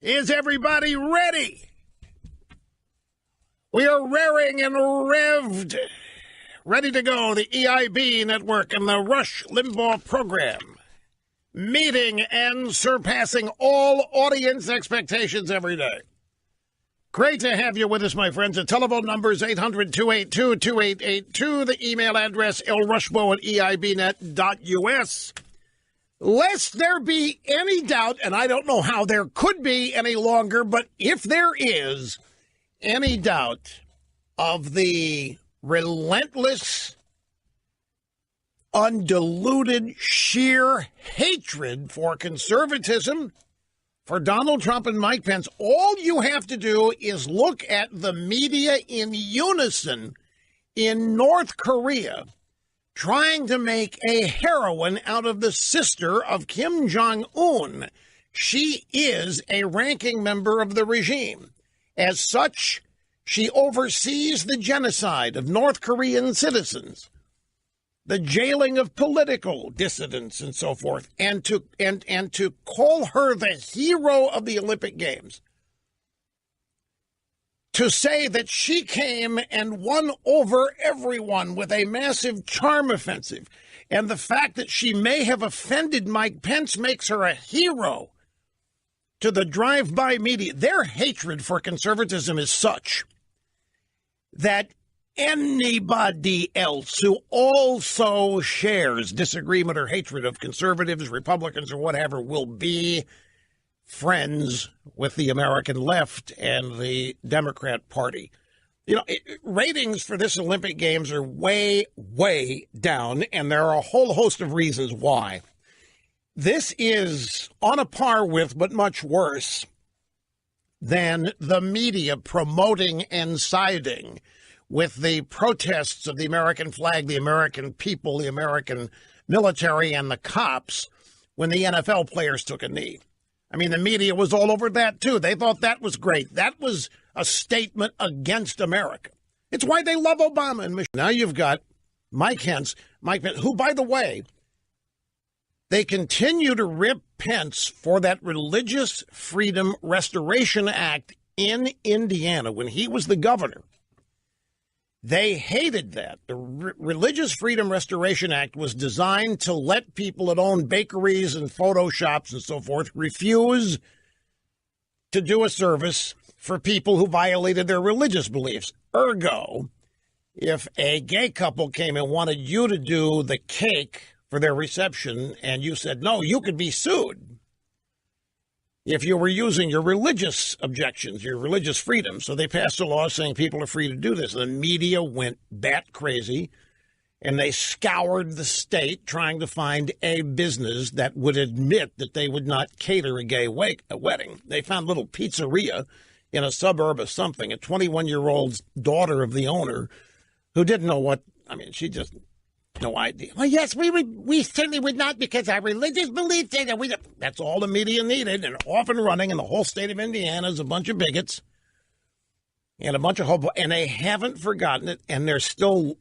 Is everybody ready? We are raring and revved. Ready to go. The EIB network and the Rush Limbaugh program. Meeting and surpassing all audience expectations every day. Great to have you with us, my friends. The telephone number is 800-282-2882. The email address, lrushbo@eibnet.us. Lest there be any doubt, and I don't know how there could be any longer, but if there is any doubt of the relentless, undiluted, sheer hatred for conservatism, for Donald Trump and Mike Pence, all you have to do is look at the media in unison in North Korea trying to make a heroine out of the sister of Kim Jong-Un. She is a ranking member of the regime. As such, she oversees the genocide of North Korean citizens, the jailing of political dissidents and so forth, and to call her the hero of the Olympic Games, to say that she came and won over everyone with a massive charm offensive, and the fact that she may have offended Mike Pence makes her a hero to the drive-by media. Their hatred for conservatism is such that anybody else who also shares disagreement or hatred of conservatives, Republicans, or whatever will be friends with the American left and the Democrat Party. You know, ratings for this Olympic Games are way, way down, and there are a whole host of reasons why. This is on a par with, but much worse than the media promoting and siding with the protests of the American flag, the American people, the American military, and the cops when the NFL players took a knee. I mean, the media was all over that, too. They thought that was great. That was a statement against America. It's why they love Obama and Michigan. Now you've got Mike Pence, who, by the way, they continue to rip Pence for that Religious Freedom Restoration Act in Indiana when he was the governor. They hated that. The Religious Freedom Restoration Act was designed to let people that own bakeries and photo shops and so forth refuse to do a service for people who violated their religious beliefs. Ergo, if a gay couple came and wanted you to do the cake for their reception and you said no, you could be sued if you were using your religious objections, your religious freedom. So they passed a law saying people are free to do this. The media went bat crazy, and they scoured the state trying to find a business that would admit that they would not cater a gay wedding. They found a little pizzeria in a suburb of something, a 21-year-old daughter of the owner who didn't know what, I mean, she just... no idea. Well, yes, we certainly would not, because our religious beliefs say that we... That's all the media needed, and off and running, and the whole state of Indiana is a bunch of bigots and a bunch of hope, and they haven't forgotten it, and they're still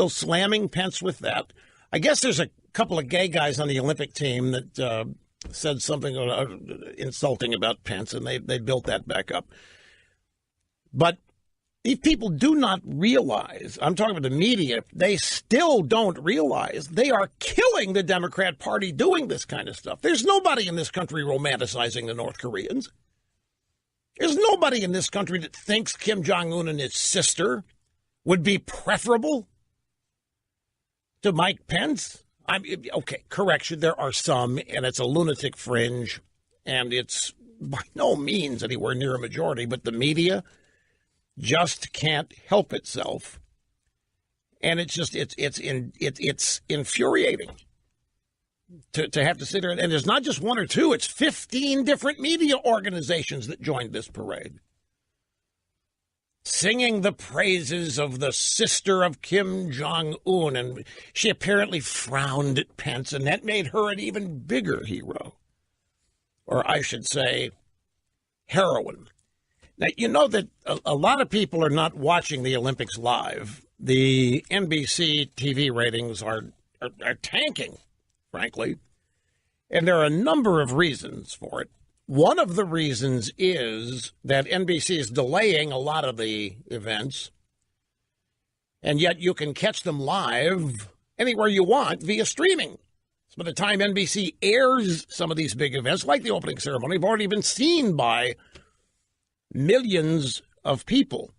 slamming Pence with that. I guess there's a couple of gay guys on the Olympic team that said something insulting about Pence, and they built that back up. But these people do not realize, I'm talking about the media, they still don't realize they are killing the Democrat Party doing this kind of stuff. There's nobody in this country romanticizing the North Koreans. There's nobody in this country that thinks Kim Jong-Un and his sister would be preferable to Mike Pence. Okay, correction, there are some, and it's a lunatic fringe, and it's by no means anywhere near a majority, but the media just can't help itself, and it's just it's infuriating to have to sit there. And there's not just one or two; it's 15 different media organizations that joined this parade, singing the praises of the sister of Kim Jong-Un, and she apparently frowned at Pence, and that made her an even bigger hero, or I should say, heroine. Now, you know that a lot of people are not watching the Olympics live. The NBC TV ratings are tanking, frankly. And there are a number of reasons for it. One of the reasons is that NBC is delaying a lot of the events, and yet you can catch them live anywhere you want via streaming. So by the time NBC airs some of these big events, like the opening ceremony, have already been seen by millions of people.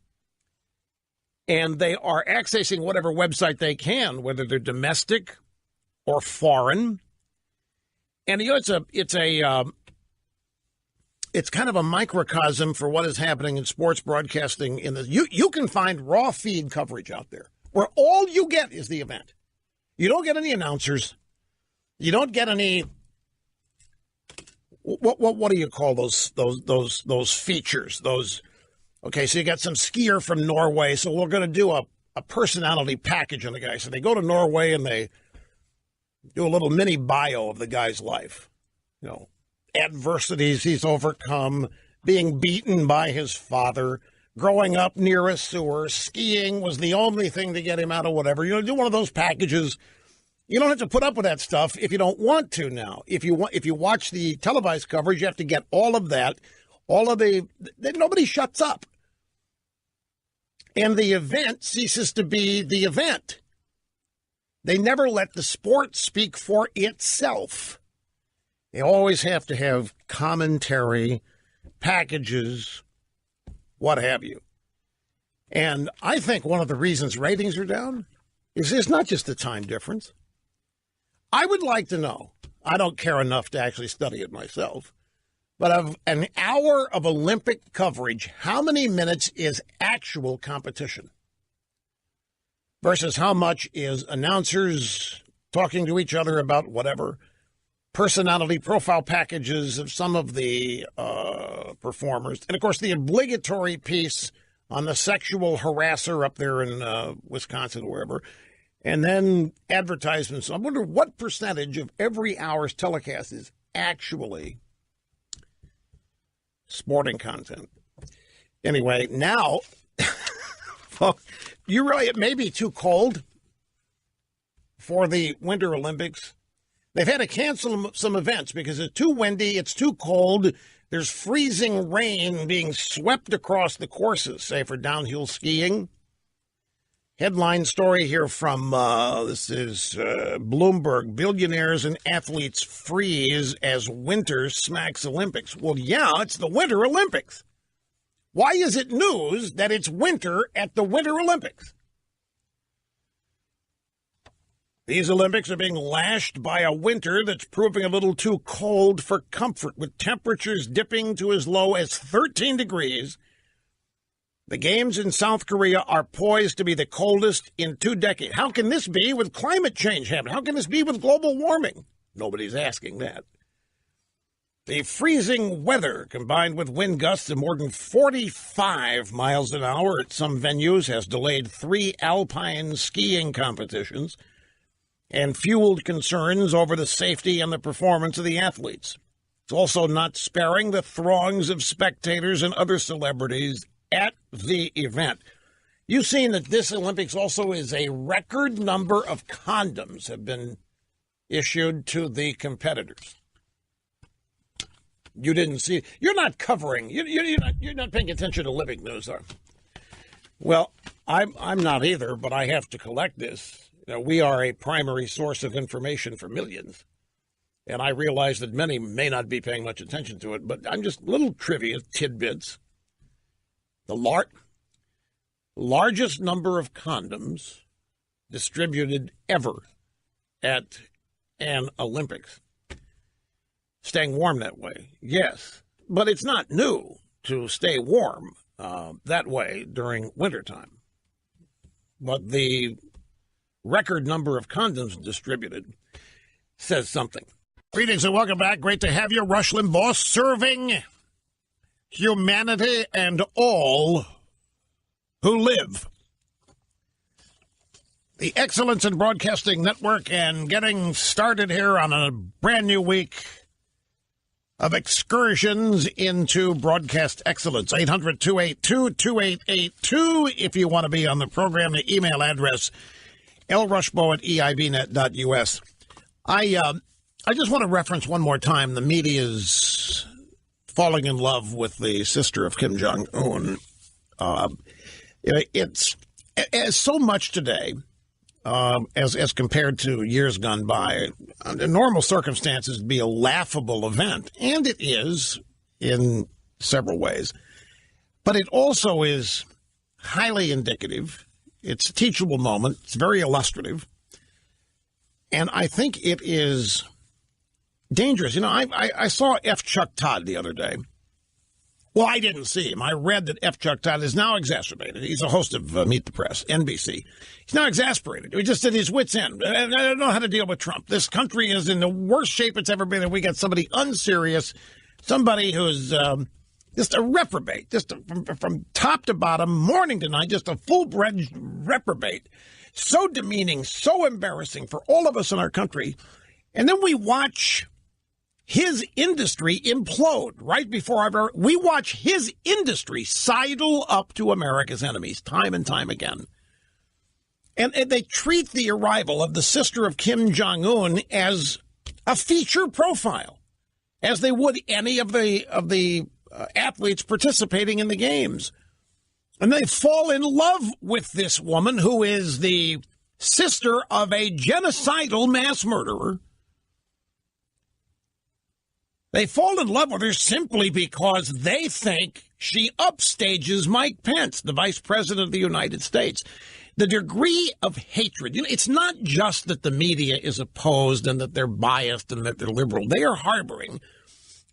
And they are accessing whatever website they can, whether they're domestic or foreign. And you know, it's kind of a microcosm for what is happening in sports broadcasting. You can find raw feed coverage out there where all you get is the event. You don't get any announcers. You don't get any. What do you call those features? Okay, so you got some skier from Norway, so we're going to do a personality package on the guy. So they go to Norway and they do a little mini bio of the guy's life. You know, adversities he's overcome, being beaten by his father, growing up near a sewer, skiing was the only thing to get him out of whatever. You know, do one of those packages. You don't have to put up with that stuff if you don't want to now. If you watch the televised coverage, you have to get all of that, nobody shuts up. And the event ceases to be the event. They never let the sport speak for itself. They always have to have commentary, packages, what have you. And I think one of the reasons ratings are down is it's not just the time difference. I would like to know, I don't care enough to actually study it myself, but of an hour of Olympic coverage, how many minutes is actual competition versus how much is announcers talking to each other about whatever, personality profile packages of some of the performers, and, of course, the obligatory piece on the sexual harasser up there in Wisconsin or wherever, and then advertisements. I wonder what percentage of every hour's telecast is actually sporting content. Anyway, now, well, it may be too cold for the Winter Olympics. They've had to cancel some events because it's too windy, it's too cold. There's freezing rain being swept across the courses, say, for downhill skiing. Headline story here from, this is Bloomberg, billionaires and athletes freeze as winter smacks Olympics. Well, yeah, it's the Winter Olympics. Why is it news that it's winter at the Winter Olympics? These Olympics are being lashed by a winter that's proving a little too cold for comfort, with temperatures dipping to as low as 13 degrees. The games in South Korea are poised to be the coldest in 2 decades. How can this be with climate change happening? How can this be with global warming? Nobody's asking that. The freezing weather, combined with wind gusts of more than 45 miles an hour at some venues, has delayed 3 alpine skiing competitions and fueled concerns over the safety and the performance of the athletes. It's also not sparing the throngs of spectators and other celebrities at the event. You've seen that this Olympics also is a record number of condoms have been issued to the competitors. You didn't see. You're not covering. You're not paying attention to Olympic news, are you? Well, I'm not either, but I have to collect this. You know, we are a primary source of information for millions, and I realize that many may not be paying much attention to it. But I'm just little trivia tidbits. The largest number of condoms distributed ever at an Olympics. Staying warm that way, yes. But it's not new to stay warm that way during wintertime. But the record number of condoms distributed says something. Greetings and welcome back. Great to have you. Rush Limbaugh serving humanity and all who live. The Excellence in Broadcasting Network, and getting started here on a brand new week of excursions into broadcast excellence. 800-282-2882 if you want to be on the program. The email address, lrushbo@eibnet.us. I just want to reference one more time the media's falling in love with the sister of Kim Jong-Un. It's as so much today, as compared to years gone by. Under normal circumstances, it'd be a laughable event, and it is in several ways. But it also is highly indicative. It's a teachable moment. It's very illustrative. And I think it is dangerous. I saw F. Chuck Todd the other day. Well, I didn't see him. I read that F. Chuck Todd is now exacerbated. He's a host of Meet the Press, NBC. He's now exasperated. He just at his wit's end. I don't know how to deal with Trump. This country is in the worst shape it's ever been, and we got somebody unserious, somebody who's just a reprobate, just from top to bottom, morning to night, just a full-bred reprobate. So demeaning, so embarrassing for all of us in our country. And then we watch his industry implode right before we watch his industry sidle up to America's enemies time and time again. And they treat the arrival of the sister of Kim Jong-Un as a feature profile, as they would any of the athletes participating in the games. And they fall in love with this woman who is the sister of a genocidal mass murderer. They fall in love with her simply because they think she upstages Mike Pence, the vice president of the United States. The degree of hatred, it's not just that the media is opposed and that they're biased and that they're liberal. They are harboring,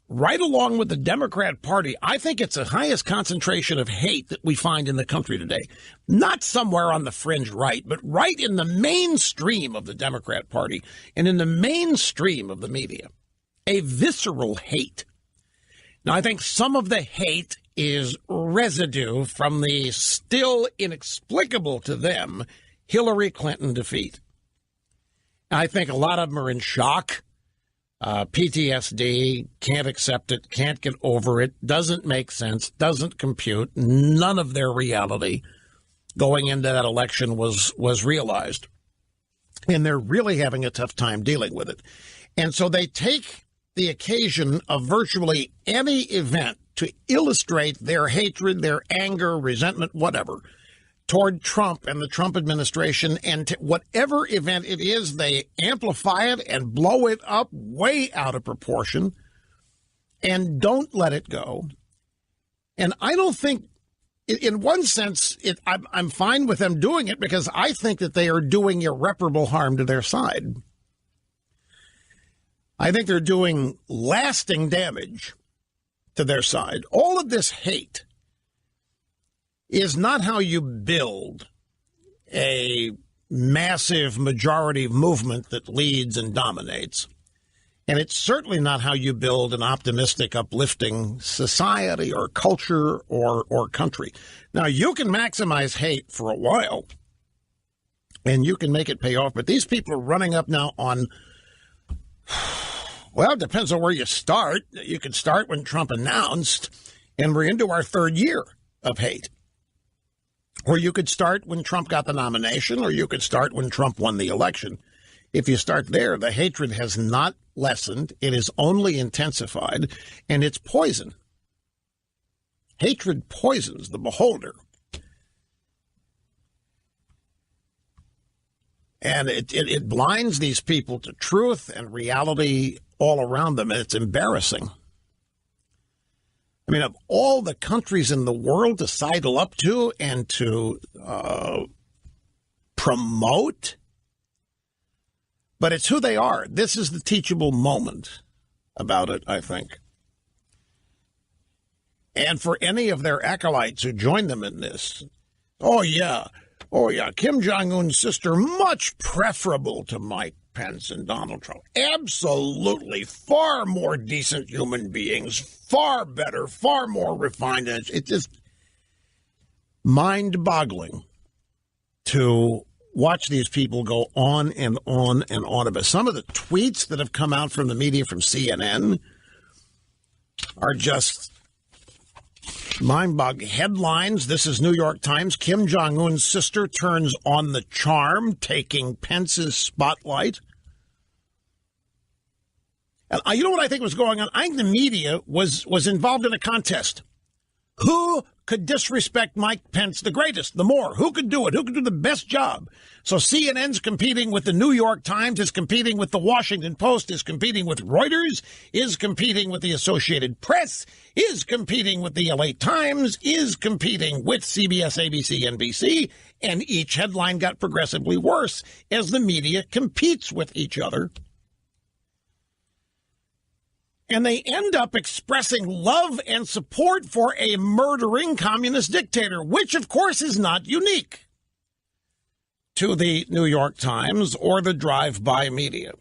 right along with the Democrat Party, I think it's the highest concentration of hate that we find in the country today. Not somewhere on the fringe right, but right in the mainstream of the Democrat Party and in the mainstream of the media. A visceral hate. Now, I think some of the hate is residue from the still inexplicable to them Hillary Clinton defeat. I think a lot of them are in shock, PTSD, can't accept it, can't get over it, doesn't make sense, doesn't compute. None of their reality going into that election was realized. And they're really having a tough time dealing with it. And so they take the occasion of virtually any event to illustrate their hatred, their anger, resentment, whatever, toward Trump and the Trump administration. And whatever event it is, they amplify it and blow it up way out of proportion and don't let it go. And I don't think, in one sense, I'm fine with them doing it because I think that they are doing irreparable harm to their side. I think they're doing lasting damage to their side. All of this hate is not how you build a massive majority movement that leads and dominates. And it's certainly not how you build an optimistic, uplifting society or culture or country. Now, you can maximize hate for a while, and you can make it pay off. But these people are running up now on... Well, it depends on where you start. You can start when Trump announced, and we're into our third year of hate. Or you could start when Trump got the nomination, or you could start when Trump won the election. If you start there, the hatred has not lessened. It is only intensified, and it's poison. Hatred poisons the beholder. And it blinds these people to truth and reality all around them, and it's embarrassing. I mean, of all the countries in the world to sidle up to and to promote, but it's who they are. This is the teachable moment about it, I think. And for any of their acolytes who join them in this, oh, yeah, Kim Jong-un's sister, much preferable to Mike Pence and Donald Trump. Absolutely. Far more decent human beings, far better, far more refined. It's just mind-boggling to watch these people go on and on and on about. Some of the tweets that have come out from the media, from CNN, are just mind-boggling. Headlines: this is New York Times. Kim Jong-un's sister turns on the charm, taking Pence's spotlight. And you know what I think was going on? I think the media was involved in a contest. Who could disrespect Mike Pence the greatest, the more? Who could do it? Who could do the best job? So CNN's competing with the New York Times, is competing with the Washington Post, is competing with Reuters, is competing with the Associated Press, is competing with the LA Times, is competing with CBS, ABC, NBC, and each headline got progressively worse as the media competes with each other. And they end up expressing love and support for a murdering communist dictator, which, of course, is not unique to the New York Times or the drive-by media.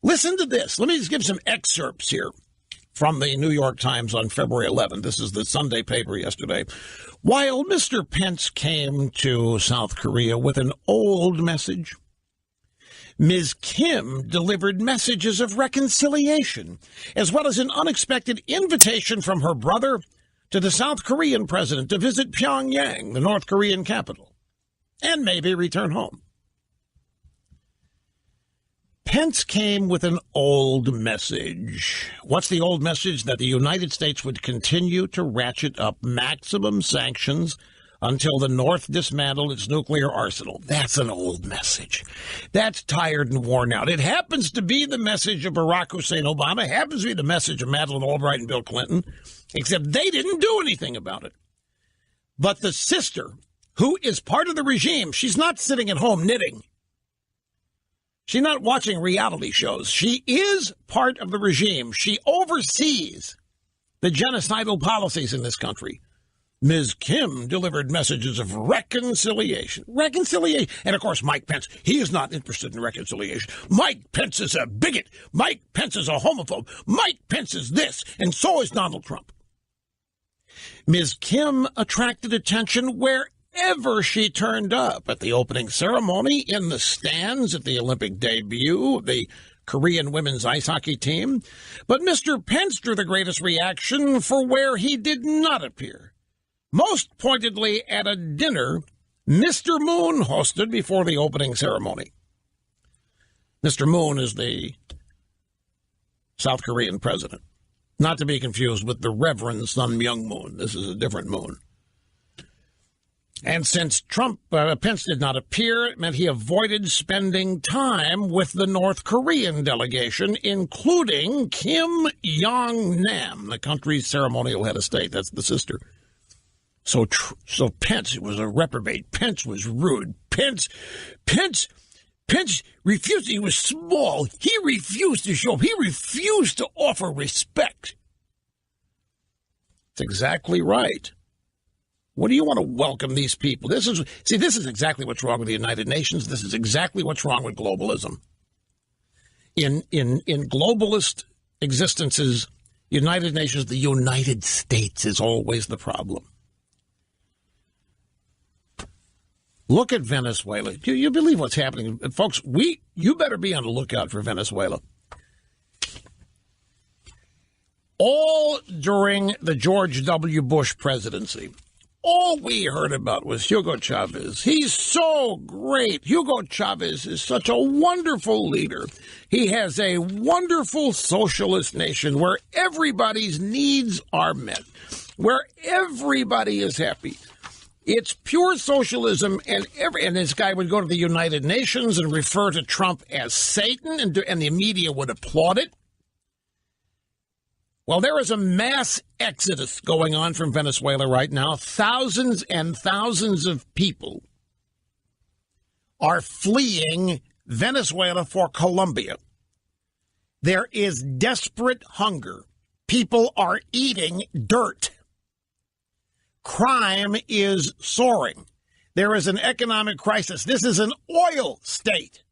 Listen to this. Let me just give some excerpts here from the New York Times on February 11th. This is the Sunday paper yesterday. While Mr. Pence came to South Korea with an old message, Ms. Kim delivered messages of reconciliation, as well as an unexpected invitation from her brother to the South Korean president to visit Pyongyang, the North Korean capital, and maybe return home. Pence came with an old message. What's the old message? That the United States would continue to ratchet up maximum sanctions until the North dismantled its nuclear arsenal. That's an old message. That's tired and worn out. It happens to be the message of Barack Hussein Obama. It happens to be the message of Madeleine Albright and Bill Clinton, except they didn't do anything about it. But the sister, who is part of the regime, she's not sitting at home knitting. She's not watching reality shows. She is part of the regime. She oversees the genocidal policies in this country. Ms. Kim delivered messages of reconciliation. Reconciliation. And, of course, Mike Pence, he is not interested in reconciliation. Mike Pence is a bigot. Mike Pence is a homophobe. Mike Pence is this, and so is Donald Trump. Ms. Kim attracted attention wherever she turned up, at the opening ceremony, in the stands, at the Olympic debut of the Korean women's ice hockey team. But Mr. Pence drew the greatest reaction for where he did not appear. Most pointedly at a dinner Mr. Moon hosted before the opening ceremony. Mr. Moon is the South Korean president, not to be confused with the Reverend Sun Myung Moon. This is a different Moon. And since Pence did not appear, it meant he avoided spending time with the North Korean delegation, including Kim Yong-nam, the country's ceremonial head of state. That's the sister. So Pence was a reprobate. Pence was rude. Pence refused. He was small. He refused to show up. He refused to offer respect. That's exactly right. What do you want to welcome these people? This is exactly what's wrong with the United Nations. This is exactly what's wrong with globalism. In globalist existences, United Nations, the United States is always the problem. Look at Venezuela. Do you believe what's happening? Folks, you better be on the lookout for Venezuela. All during the George W. Bush presidency, all we heard about was Hugo Chavez. He's so great. Hugo Chavez is such a wonderful leader. He has a wonderful socialist nation where everybody's needs are met, where everybody is happy. It's pure socialism, and this guy would go to the United Nations and refer to Trump as Satan, and the media would applaud it. Well, there is a mass exodus going on from Venezuela right now. Thousands and thousands of people are fleeing Venezuela for Colombia. There is desperate hunger. People are eating dirt. Crime is soaring. There is an economic crisis. This is an oil state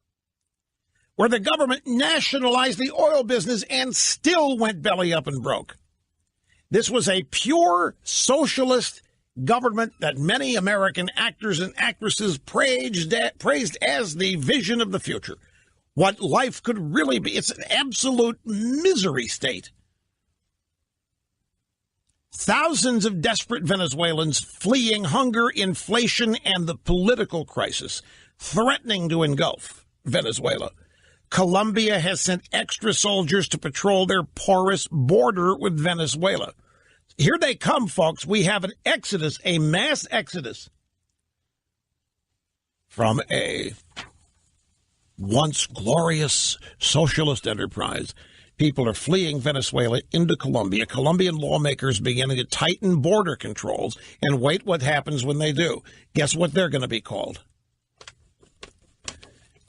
where the government nationalized the oil business and still went belly up and broke. This was a pure socialist government that many American actors and actresses praised as the vision of the future. What life could really be. It's an absolute misery state. Thousands of desperate Venezuelans fleeing hunger, inflation, and the political crisis threatening to engulf Venezuela. Colombia has sent extra soldiers to patrol their porous border with Venezuela. Here they come, folks. We have an exodus, a mass exodus from a once glorious socialist enterprise. People are fleeing Venezuela into Colombia. Colombian lawmakers beginning to tighten border controls, and wait what happens when they do. Guess what they're going to be called?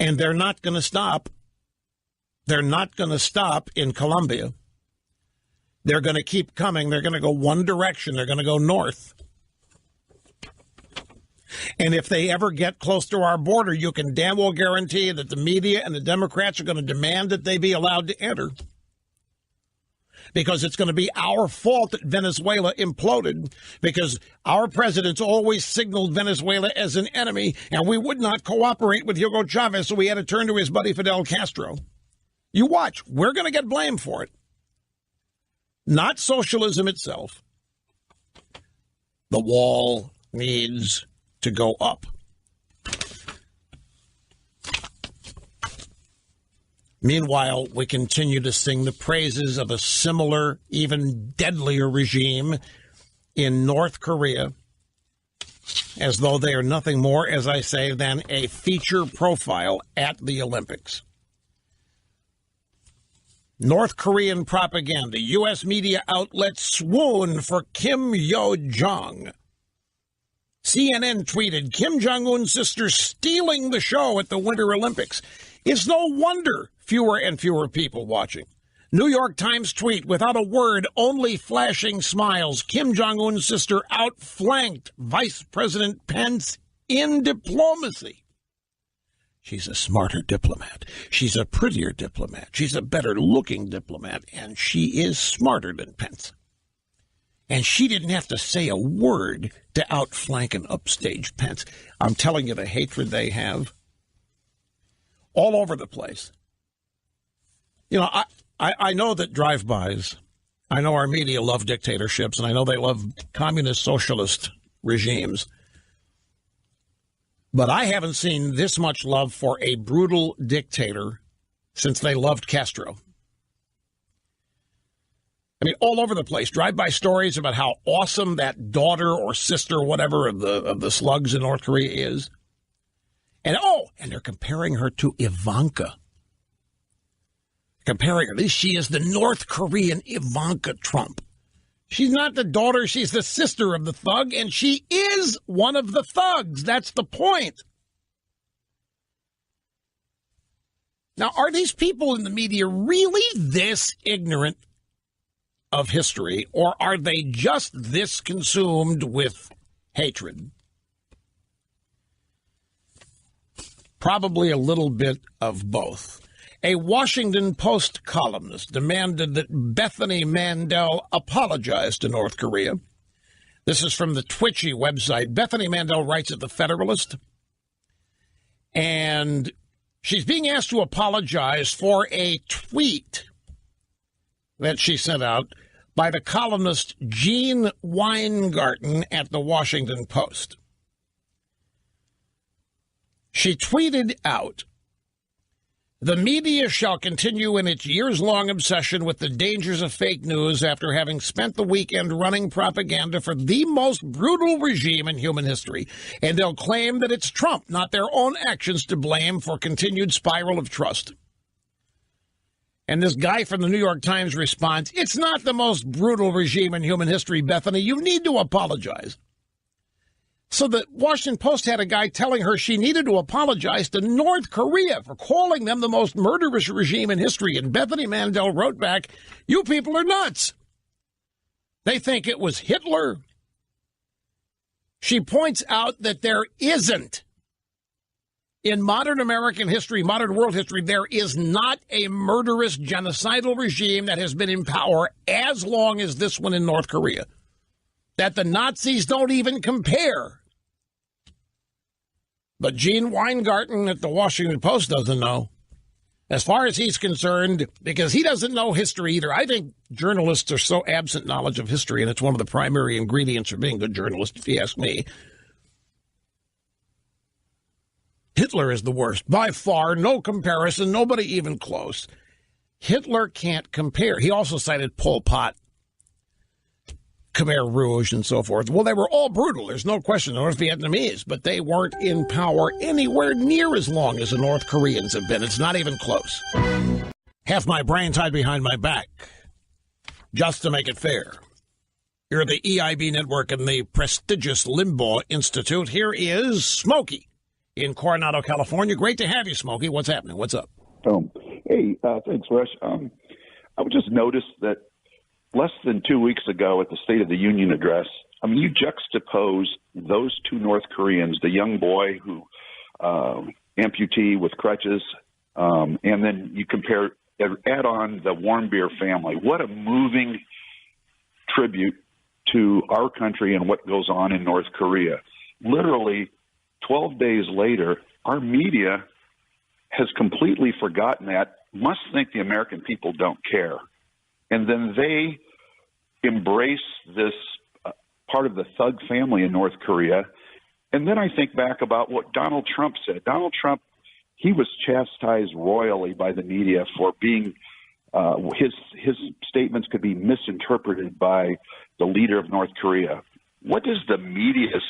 And they're not going to stop. They're not going to stop in Colombia. They're going to keep coming. They're going to go one direction. They're going to go north. And if they ever get close to our border, you can damn well guarantee that the media and the Democrats are going to demand that they be allowed to enter. Because it's going to be our fault that Venezuela imploded, because our presidents always signaled Venezuela as an enemy, and we would not cooperate with Hugo Chavez, so we had to turn to his buddy Fidel Castro. You watch. We're going to get blamed for it. Not socialism itself. The wall needs to go up. Meanwhile, we continue to sing the praises of a similar, even deadlier regime in North Korea, as though they are nothing more, as I say, than a feature profile at the Olympics. North Korean propaganda. U.S. media outlets swoon for Kim Yo-jong. CNN tweeted, Kim Jong-un's sister stealing the show at the Winter Olympics. It's no wonder fewer and fewer people watching. New York Times tweet, without a word, only flashing smiles. Kim Jong-un's sister outflanked Vice President Pence in diplomacy. She's a smarter diplomat. She's a prettier diplomat. She's a better-looking diplomat, and she is smarter than Pence. And she didn't have to say a word to outflank and upstage Pence. I'm telling you, the hatred they have all over the place. You know, I know that drive-bys, I know our media love dictatorships, and I know they love communist socialist regimes. But I haven't seen this much love for a brutal dictator since they loved Castro. I mean, all over the place, drive-by stories about how awesome that daughter or sister or whatever of the slugs in North Korea is. And they're comparing her to Ivanka. Comparing her. She is the North Korean Ivanka Trump. She's not the daughter, she's the sister of the thug, and she is one of the thugs. That's the point. Now, are these people in the media really this ignorant of history, or are they just this consumed with hatred? Probably a little bit of both. A Washington Post columnist demanded that Bethany Mandel apologize to North Korea. This is from the Twitchy website. Bethany Mandel writes at The Federalist, and she's being asked to apologize for a tweet that she sent out by the columnist Gene Weingarten at the Washington Post. She tweeted out, "The media shall continue in its years-long obsession with the dangers of fake news after having spent the weekend running propaganda for the most brutal regime in human history. And they'll claim that it's Trump, not their own actions, to blame for continued spiral of trust." And this guy from the New York Times responds, "It's not the most brutal regime in human history, Bethany. You need to apologize." So the Washington Post had a guy telling her she needed to apologize to North Korea for calling them the most murderous regime in history. And Bethany Mandel wrote back, "You people are nuts. They think it was Hitler." She points out that there isn't, in modern American history, modern world history, there is not a murderous genocidal regime that has been in power as long as this one in North Korea. That the Nazis don't even compare. But Gene Weingarten at the Washington Post doesn't know. As far as he's concerned, because he doesn't know history either. I think journalists are so absent knowledge of history, and it's one of the primary ingredients for being a good journalist, if you ask me. Hitler is the worst. By far, no comparison, nobody even close. Hitler can't compare. He also cited Pol Pot, Khmer Rouge, and so forth. Well, they were all brutal. There's no question. The North Vietnamese, but they weren't in power anywhere near as long as the North Koreans have been. It's not even close. Half my brain tied behind my back, just to make it fair. Here at the EIB Network and the prestigious Limbaugh Institute, here is Smokey in Coronado, California. Great to have you, Smokey. What's happening? What's up? Hey, thanks, Rush. I would just notice that less than 2 weeks ago at the State of the Union address, I mean, you juxtapose those two North Koreans, the young boy who amputee with crutches, and then you add on the warm beer family. What a moving tribute to our country and what goes on in North Korea. Literally 12 days later, our media has completely forgotten that, must think the American people don't care. And then they embrace this part of the thug family in North Korea. And then I think back about what Donald Trump said. Donald Trump, he was chastised royally by the media for being his statements could be misinterpreted by the leader of North Korea. What does the media's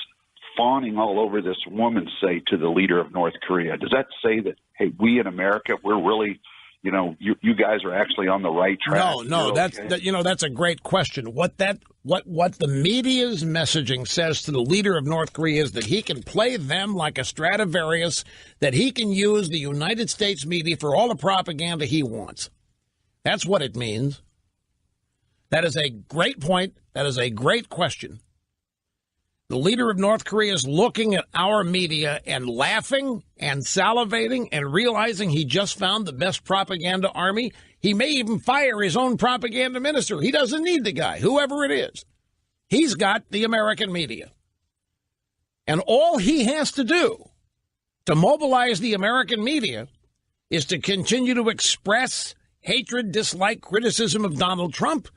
fawning all over this woman say to the leader of North Korea? Does that say that, hey, we in America, we're really, you guys are actually on the right track? No, that's a great question. What the media's messaging says to the leader of North Korea is that he can play them like a Stradivarius, that he can use the United States media for all the propaganda he wants. That's what it means. That is a great point. That is a great question. The leader of North Korea is looking at our media and laughing and salivating and realizing he just found the best propaganda army. He may even fire his own propaganda minister. He doesn't need the guy, whoever it is. He's got the American media. And all he has to do to mobilize the American media is to continue to express hatred, dislike, criticism of Donald Trump,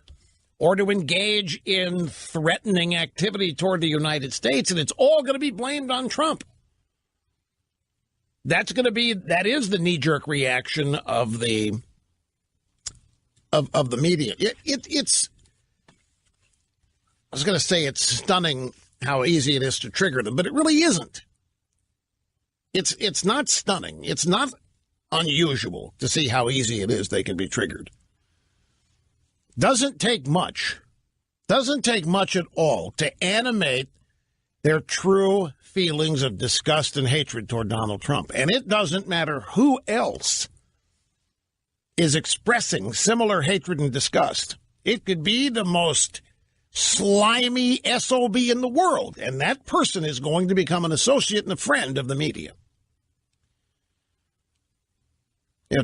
or to engage in threatening activity toward the United States, and it's all going to be blamed on Trump. That is the knee-jerk reaction of the media. It's I was going to say it's stunning how easy it is to trigger them, but it really isn't. It's not stunning. It's not unusual to see how easy it is they can be triggered. Doesn't take much at all to animate their true feelings of disgust and hatred toward Donald Trump. And it doesn't matter who else is expressing similar hatred and disgust. It could be the most slimy SOB in the world, and that person is going to become an associate and a friend of the media.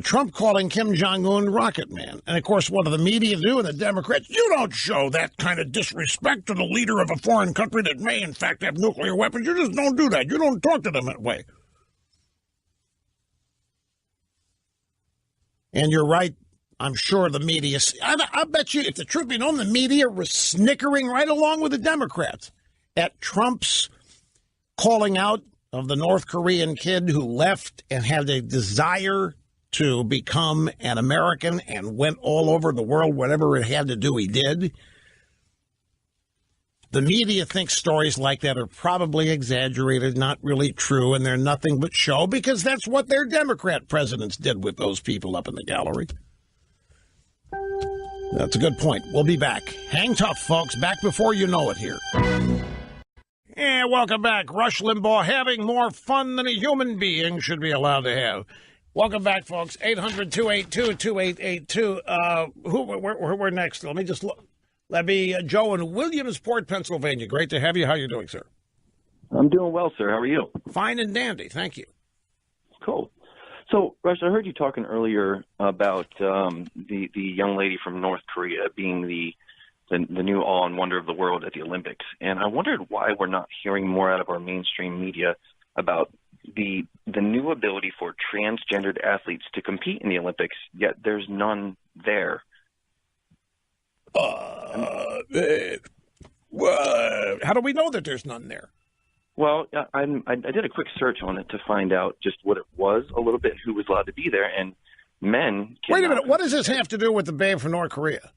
Trump calling Kim Jong-Un Rocket Man. And, of course, what do the media do and the Democrats? You don't show that kind of disrespect to the leader of a foreign country that may, in fact, have nuclear weapons. You just don't do that. You don't talk to them that way. And you're right. I'm sure the media, I bet you, if the truth be known, the media was snickering right along with the Democrats at Trump's calling out of the North Korean kid who left and had a desire to become an American and went all over the world, whatever it had to do, he did. The media thinks stories like that are probably exaggerated, not really true, and they're nothing but show, because that's what their Democrat presidents did with those people up in the gallery. That's a good point. We'll be back. Hang tough, folks. Back before you know it here. And welcome back. Rush Limbaugh having more fun than a human being should be allowed to have. Welcome back, folks. 800-282-2882. We're next. Let me just look. That'd be Joe in Williamsport, Pennsylvania. Great to have you. How are you doing, sir? I'm doing well, sir. How are you? Fine and dandy. Thank you. Cool. So, Rush, I heard you talking earlier about the young lady from North Korea being the new awe and wonder of the world at the Olympics. And I wondered why we're not hearing more out of our mainstream media about the new ability for transgendered athletes to compete in the Olympics, yet there's none there. How do we know that there's none there? Well, I did a quick search on it to find out just what it was a little bit, who was allowed to be there, and men. Wait a minute. What does this have to do with the babe from North Korea?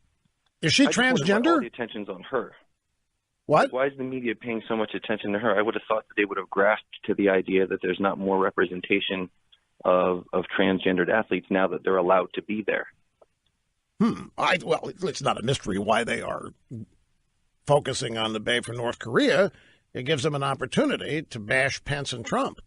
Is she transgender? All the attention's on her. What? Why is the media paying so much attention to her? I would have thought that they would have grasped to the idea that there's not more representation of transgendered athletes now that they're allowed to be there. Well, it's not a mystery why they are focusing on the babe from North Korea. It gives them an opportunity to bash Pence and Trump.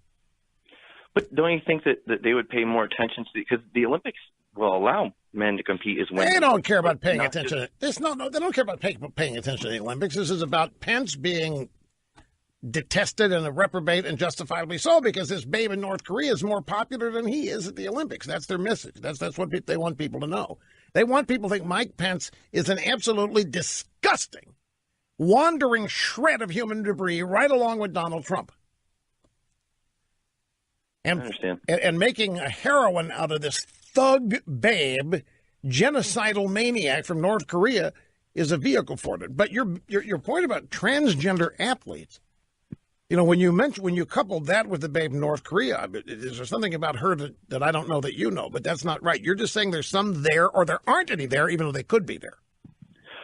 But don't you think that they would pay more attention to, because the Olympics will allow men to compete as women? They don't care about paying attention. They don't care about paying attention to the Olympics. This is about Pence being detested and a reprobate, and justifiably so, because this babe in North Korea is more popular than he is at the Olympics. That's their message. That's what they want people to know. They want people to think Mike Pence is an absolutely disgusting, wandering shred of human debris right along with Donald Trump. And, I understand. And making a heroine out of this thug babe, genocidal maniac from North Korea is a vehicle for it. But your point about transgender athletes, when you coupled that with the babe in North Korea, is there something about her that I don't know that you know? But that's not right. You're just saying there's some there, or there aren't any there, even though they could be there.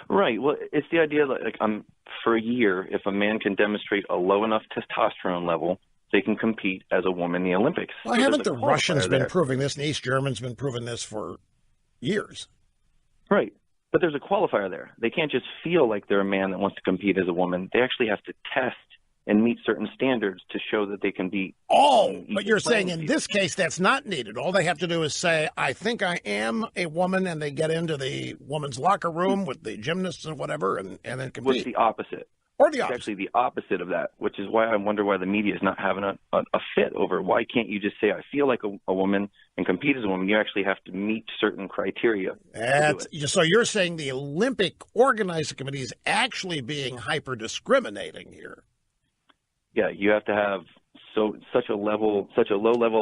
Right. Well, it's the idea that for a year, if a man can demonstrate a low enough testosterone level, they can compete as a woman in the Olympics. Well, haven't the Russians been proving this, and East Germans been proving this for years? Right. But there's a qualifier there. They can't just feel like they're a man that wants to compete as a woman. They actually have to test and meet certain standards to show that they can be. But you're saying in this case that's not needed. All they have to do is say, I think I am a woman, and they get into the woman's locker room with the gymnasts and whatever, and then compete. What's the opposite? Or the opposite. It's actually the opposite of that, which is why I wonder why the media is not having a fit over why can't you just say, I feel like a woman and compete as a woman. You actually have to meet certain criteria. So you're saying the Olympic organizing committee is actually being hyper-discriminating here. Yeah, you have to have such a low level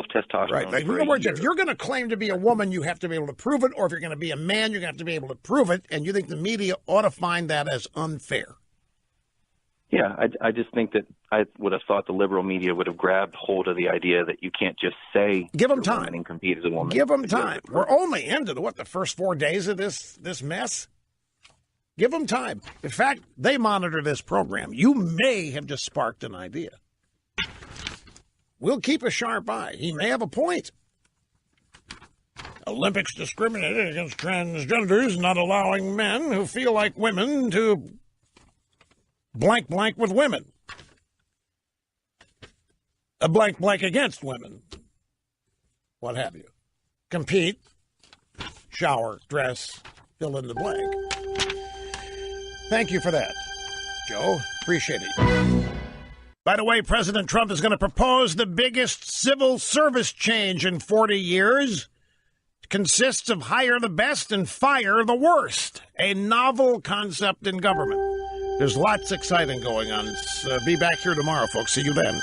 of testosterone. Right. Like, in other words, if you're going to claim to be a woman, you have to be able to prove it, or if you're going to be a man, you're going to have to be able to prove it, and you think the media ought to find that as unfair. Yeah, I just think that I would have thought the liberal media would have grabbed hold of the idea that you can't just say give them time and compete as a woman. Give them time. We're only into the first 4 days of this mess. Give them time. In fact, they monitor this program. You may have just sparked an idea. We'll keep a sharp eye. He may have a point. Olympics discriminated against transgenders, not allowing men who feel like women to blank with women. A blank against women. What have you. Compete, shower, dress, fill in the blank. Thank you for that, Joe. Appreciate it. By the way, President Trump is going to propose the biggest civil service change in 40 years. It consists of hire the best and fire the worst, a novel concept in government. There's lots exciting going on. So be back here tomorrow, folks. See you then.